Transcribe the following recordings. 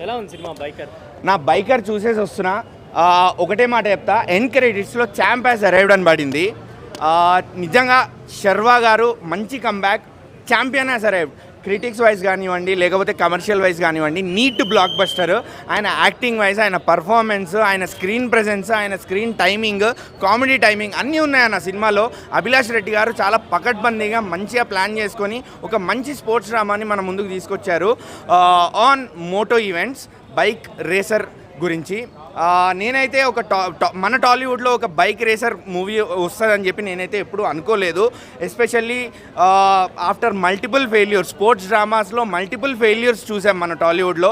ఎలా ఉంది cinema biker? నా బైకర్ చూసేసి వస్తున్నా. ఒకటే మాట చెప్తా, ఎండ్ క్రెడిట్స్లో ఛాంప్ హ్యాస్ అరైవ్డ్ అని పడింది. నిజంగా శర్వా గారు మంచి comeback, champion has arrived. Critics wise కానివ్వండి, లేకపోతే కమర్షియల్ వైజ్ కానివ్వండి, నీట్ బ్లాక్ బస్టర్. ఆయన యాక్టింగ్ వైజ్, ఆయన పర్ఫార్మెన్స్, ఆయన స్క్రీన్ ప్రెజెన్స్, ఆయన స్క్రీన్ టైమింగ్, కామెడీ టైమింగ్ అన్నీ ఉన్నాయన్న సినిమాలో. అభిలాష్ రెడ్డి గారు చాలా పకడ్బందీగా మంచిగా ప్లాన్ చేసుకొని ఒక మంచి స్పోర్ట్స్ డ్రామాని మన ముందుకు తీసుకొచ్చారు. On moto events, bike racer గురించి నేనైతే ఒక మన టాలీవుడ్లో ఒక బైక్ రేసర్ మూవీ వస్తుందని చెప్పి నేనైతే ఎప్పుడు అనుకోలేదు. Especially after multiple failures, sports డ్రామాస్లో మల్టిపుల్ ఫెయిల్యూర్స్ చూసాం మన టాలీవుడ్లో.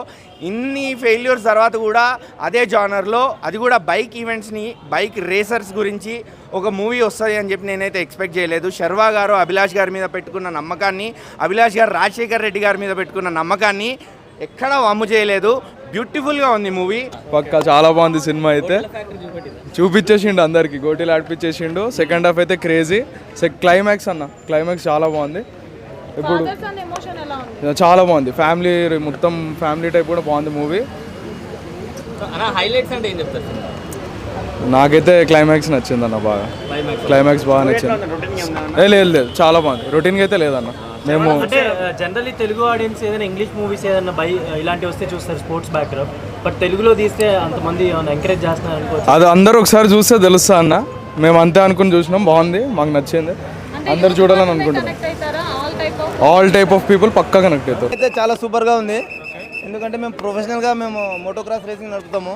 ఇన్ని ఫెయిల్యూర్స్ తర్వాత కూడా అదే జానర్లో, అది కూడా బైక్ ఈవెంట్స్ని, బైక్ రేసర్స్ గురించి ఒక మూవీ వస్తుంది అని చెప్పి నేనైతే ఎక్స్పెక్ట్ చేయలేదు. శర్వా గారు అభిలాష్ గారి మీద పెట్టుకున్న నమ్మకాన్ని, అభిలాష్ గారు రాజశేఖర్ రెడ్డి గారి మీద పెట్టుకున్న నమ్మకాన్ని ఎక్కడా వమ్ము చేయలేదు. బ్యూటిఫుల్గా ఉంది మూవీ. పక్కా చాలా బాగుంది సినిమా అయితే. చూపించేసిండు అందరికి, గోటీలు ఆడిపించేసిండు. సెకండ్ హాఫ్ అయితే క్రేజీ. క్లైమాక్స్ క్లైమాక్స్ చాలా బాగుంది. ఇప్పుడు చాలా బాగుంది. ఫ్యామిలీ మొత్తం ఫ్యామిలీ టైప్ కూడా బాగుంది మూవీ. నాకైతే క్లైమాక్స్ నచ్చిందన్న బాగా. క్లైమాక్స్ బాగా నచ్చింది. లేదు చాలా బాగుంది. రొటీన్గా అయితే లేదన్న. మేము అంటే జనరల్లీ తెలుగు ఆడియన్స్ ఏదైనా ఇంగ్లీష్ మూవీస్ ఏదైనా ఇలాంటివి వస్తే చూస్తారు స్పోర్ట్స్ బ్యాక్గ్రౌండ్, బట్ తెలుగులో తీస్తే అంతమంది ఎంకరేజ్ చేస్తున్నారు అనుకోవచ్చు. అది అందరూ ఒకసారి చూస్తే తెలుస్తా అన్న. మేము అంతే అనుకుని చూసినాం, బాగుంది, మాకు నచ్చింది, అందరు చూడాలని అనుకుంటున్నాం. ఆల్ టైప్ ఆఫ్ పీపుల్ పక్కా కనెక్ట్ అవుతారు. అయితే చాలా సూపర్గా ఉంది. ఎందుకంటే మేము ప్రొఫెషనల్గా మోటోక్రాస్ రేసింగ్ నడుపుతాము.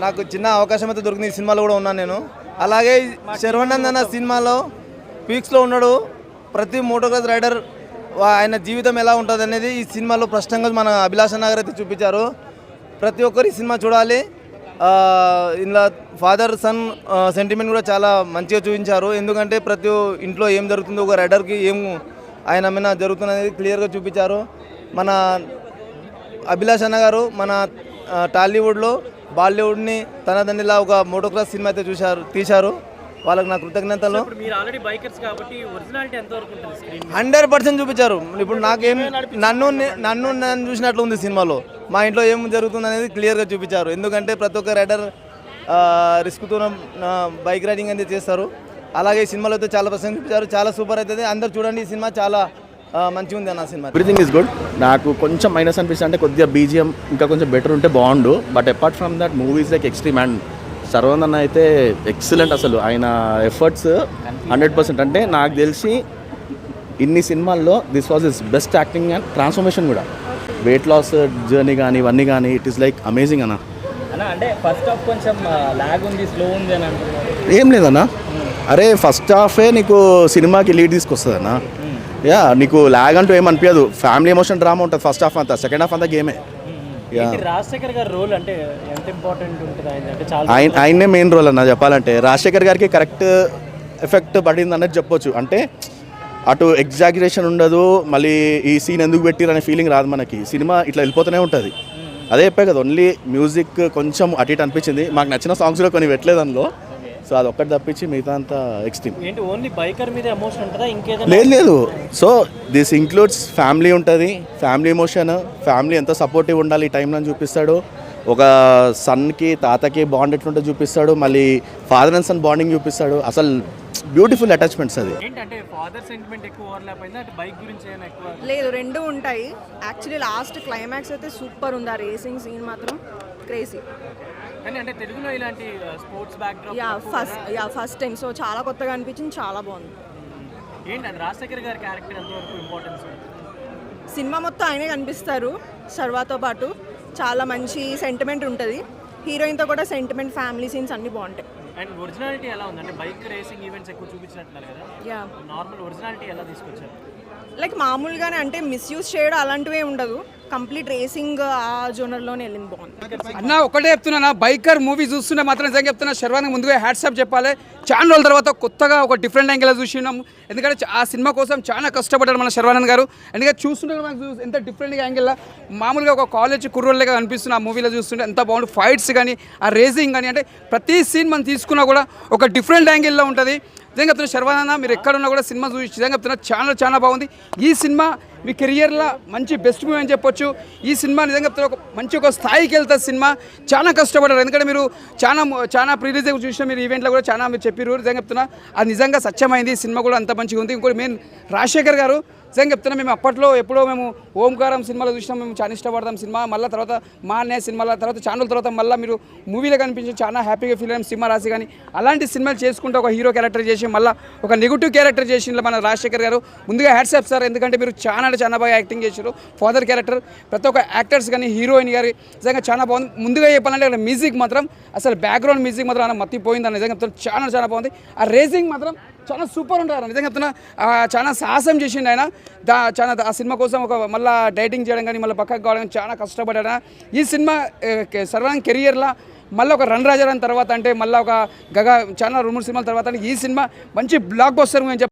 నాకు చిన్న అవకాశం అయితే దొరికింది. ఈ సినిమాలో కూడా ఉన్నాను నేను. అలాగే శర్వానంద్ అన్న సినిమాలో పీక్స్లో ఉన్నాడు. ప్రతి మోటోక్రాస్ రైడర్ ఆయన జీవితం ఎలా ఉంటుంది అనేది ఈ సినిమాలో ప్రశ్నంగా మన అభిలాష్ నగర్ అయితే చూపించారు. ప్రతి ఒక్కరు ఈ సినిమా చూడాలి. ఇందులో ఫాదర్ సన్ సెంటిమెంట్ కూడా చాలా మంచిగా చూపించారు. ఎందుకంటే ప్రతి ఇంట్లో ఏం జరుగుతుందో, ఒక రైడర్కి ఏం ఆయన మీద జరుగుతున్నది క్లియర్గా చూపించారు. మన అభిలాష్ అన్న గారు మన టాలీవుడ్లో బాలీవుడ్ని తనదండిలా ఒక మోటోక్రాస్ సినిమా అయితే తీశారు. వాళ్ళకి నా కృతజ్ఞతలు. 100% చూపించారు. ఇప్పుడు నాకేం నన్ను చూసినట్లు ఉంది సినిమాలో. మా ఇంట్లో ఏం జరుగుతుంది అనేది క్లియర్గా చూపించారు. ఎందుకంటే ప్రతి ఒక్క రైడర్ రిస్క్తో బైక్ రైడింగ్ అనేది చేస్తారు. అలాగే ఈ సినిమాలో అయితే చాలా పర్సెంట్ చూపించారు. చాలా సూపర్ అవుతుంది. అందరు చూడండి, ఈ సినిమా చాలా మంచిగా ఉంది అన్న సినిమా. Everything is good. నాకు కొంచెం మైనస్ అనిపిస్తుంది అంటే కొద్దిగా బీజిఎం ఇంకా కొంచెం బెటర్ ఉంటే బాగుండు. But apart from that movies like extreme. And Sharwanand అయితే ఎక్సలెంట్. అసలు ఆయన ఎఫర్ట్స్ 100%. అంటే నాకు తెలిసి ఇన్ని సినిమాల్లో this was his best acting and transformation కూడా. వెయిట్ లాస్ జర్నీ కానీ ఇవన్నీ కానీ ఇట్ ఈస్ లైక్ అమేజింగ్ అన్న. అంటే ఫస్ట్ హాఫ్ కొంచెం లాగ్ ఉంది, స్లో ఉంది అని అంటున్నారు. ఏం లేదన్నా, అరే ఫస్ట్ హాఫే నీకు సినిమాకి లీడ్ తీసుకొస్తుంది అన్న. యా, నీకు లాగ్ అంటూ ఏమనిపించదు. ఫ్యామిలీ ఎమోషన్ డ్రామా ఉంటుంది ఫస్ట్ హాఫ్ అంతా. సెకండ్ హాఫ్ అంతా గేమే. రాజశేఖర్ గారి రోల్ అంటే ఎంత ఇంపార్టెంట్ ఉంటుంది? ఆయనే మెయిన్ రోల్ అన్న చెప్పాలంటే. రాజశేఖర్ గారికి కరెక్ట్ ఎఫెక్ట్ పడింది అన్నది చెప్పొచ్చు. అంటే అటు ఎగ్జాగరేషన్ ఉండదు, మళ్ళీ ఈ సీన్ ఎందుకు పెట్టిరు అనే ఫీలింగ్ రాదు మనకి. సినిమా ఇట్లా వెళ్ళిపోతూనే ఉంటుంది. అదే చెప్పే కదా, ఓన్లీ మ్యూజిక్ కొంచెం అటు ఇటు అనిపించింది. మాకు నచ్చిన సాంగ్స్ కూడా కొన్ని పెట్టలేదు అందులో. సో అది ఒక్కటి తప్పించి మిగతా అంతా ఎక్స్ట్రీమ్. లేదు. సో దిస్ ఇంక్లూడ్స్ ఫ్యామిలీ ఉంటుంది, ఫ్యామిలీ ఎమోషన్, ఫ్యామిలీ ఎంత సపోర్టివ్ ఉండాలి ఈ టైంలో అని చూపిస్తాడు. ఒక సన్కి తాతకి బాండ్ ఎట్లుంటే చూపిస్తాడు. మళ్ళీ ఫాదర్ అండ్ సన్ బాండింగ్ చూపిస్తాడు. అసలు బ్యూటిఫుల్ అటాచ్మెంట్స్. అది లేదు, రెండు ఉంటాయి. యాక్చువల్లీ లాస్ట్ క్లైమాక్స్ అయితే సూపర్ ఉంది. ఆ రేసింగ్ సీన్ మాత్రం క్రేజీ. అంటే తెలుగులో ఇలాంటి sports backdrop first time. So చాలా కొత్తగా అనిపించింది, చాలా బాగుంది. ఏంటి రాజశేఖర్ గారి క్యారెక్టర్ ఎంతవరకు ఇంపార్టెన్స్? సినిమా మొత్తం ఆయనే కనిపిస్తారు శర్వాతో పాటు. చాలా మంచి సెంటిమెంట్ ఉంటుంది. హీరోయిన్తో కూడా సెంటిమెంట్, ఫ్యామిలీ సీన్స్ అన్నీ బాగుంటాయి. అండ్ ఒరిజినాలిటీ ఎలా ఉంది? అంటే బైక్ రేసింగ్ ఈవెంట్స్ ఎక్కువ చూపించినట్టున్నారు కదా. యా, నార్మల్ ఒరిజినాలిటీ ఎలా తీసుకొచ్చారు? లైక్ మామూలుగానే, అంటే మిస్యూజ్ చేయడం అలాంటివే ఉండదు. కంప్లీట్ రేసింగ్ ఆ జోనర్లోనే వెళ్ళింది, బాగుంది అన్న. ఒకటే చెప్తున్నా, బైకర్ మూవీ చూస్తుంటే మాత్రం నిజంగా చెప్తున్నా, శర్వానికి ముందుగా హ్యాట్సాప్ చెప్పాలి. చాలా రోజుల తర్వాత కొత్తగా ఒక డిఫరెంట్ యాంగిల్ చూసినాము. ఎందుకంటే ఆ సినిమా కోసం చాలా కష్టపడ్డారు మన శర్వానంద్ గారు. ఎందుకంటే చూస్తుంటే మనకు ఎంత డిఫరెంట్గా యాంగిల్లో మామూలుగా ఒక కాలేజ్ కుర్రోళ్ళగా కనిపిస్తుంది ఆ మూవీలో చూస్తుంటే. ఎంత బాగుంది, ఫైట్స్ కానీ ఆ రేసింగ్ కానీ, అంటే ప్రతి సీన్ మనం తీసుకున్నా కూడా ఒక డిఫరెంట్ యాంగిల్లో ఉంటుంది. నిజంగా చెప్తున్నా శర్వానంద్, మీరు ఎక్కడున్నా కూడా సినిమా చూసి నిజంగా చెప్తున్నా చాలా బాగుంది. ఈ సినిమా మీ కెరియర్లో మంచి బెస్ట్ మూవీ అని చెప్పొచ్చు. ఈ సినిమా నిజంగా ఒక మంచి ఒక స్థాయికి వెళ్తుంది సినిమా. చాలా కష్టపడ్డారు, ఎందుకంటే మీరు చాలా ప్రీ రిలీజ్ చూసిన మీరు ఈవెంట్లో కూడా చాలా మీరు చెప్పారు. నిజంగా చెప్తున్నా అది నిజంగా సత్యమైంది. సినిమా కూడా అంత మంచిగా ఉంది. ఇంకోటి మెయిన్ రాజశేఖర్ గారు నిజంగా చెప్తున్నా, మేము అప్పట్లో ఎప్పుడో మేము ఓంకారం సినిమాలో చూసినాం, మేము చాలా ఇష్టపడతాం సినిమా. మళ్ళీ తర్వాత మా అన్నయ్య సినిమాల తర్వాత ఛానల్ తర్వాత మళ్ళీ మీరు మూవీలో కనిపించి చాలా హ్యాపీగా ఫీల్ అయ్యాం. సినిమా రాసి కానీ అలాంటి సినిమాలు చేసుకుంటూ ఒక హీరో క్యారెక్టర్ చేసి మళ్ళీ ఒక నెగిటివ్ క్యారెక్టర్ చేసిన మన రాజశేఖర్ గారు ముందుగా హ్యాట్సాప్ సార్. ఎందుకంటే మీరు చాలా బాగా యాక్టింగ్ చేశారు. ఫాదర్ క్యారెక్టర్ ప్రతి ఒక్క యాక్టర్స్ కానీ హీరోయిన్ గారి నిజంగా చాలా బాగుంది. ముందుగా చెప్పాలంటే మ్యూజిక్ మాత్రం అసలు బ్యాక్గ్రౌండ్ మ్యూజిక్ మాత్రం మత్తిపోయిందని నిజంగా చెప్తాను. చాలా బాగుంది. ఆ రేసింగ్ మాత్రం చాలా సూపర్ ఉంటారు. నిజంగా చెప్తున్నా చాలా సాహసం చేసిండు ఆయన. చాలా ఆ సినిమా కోసం ఒక మళ్ళీ డైటింగ్ చేయడం కానీ మళ్ళీ పక్కకు కావడం చాలా కష్టపడ్డా. ఈ సినిమా సర్వాంగ్ కెరియర్లో మళ్ళీ ఒక రన్ రాజారాన్ తర్వాత అంటే మళ్ళీ ఒక చాలా 2-3 సినిమాల తర్వాత ఈ సినిమా మంచి బ్లాక్ బస్టర్ అని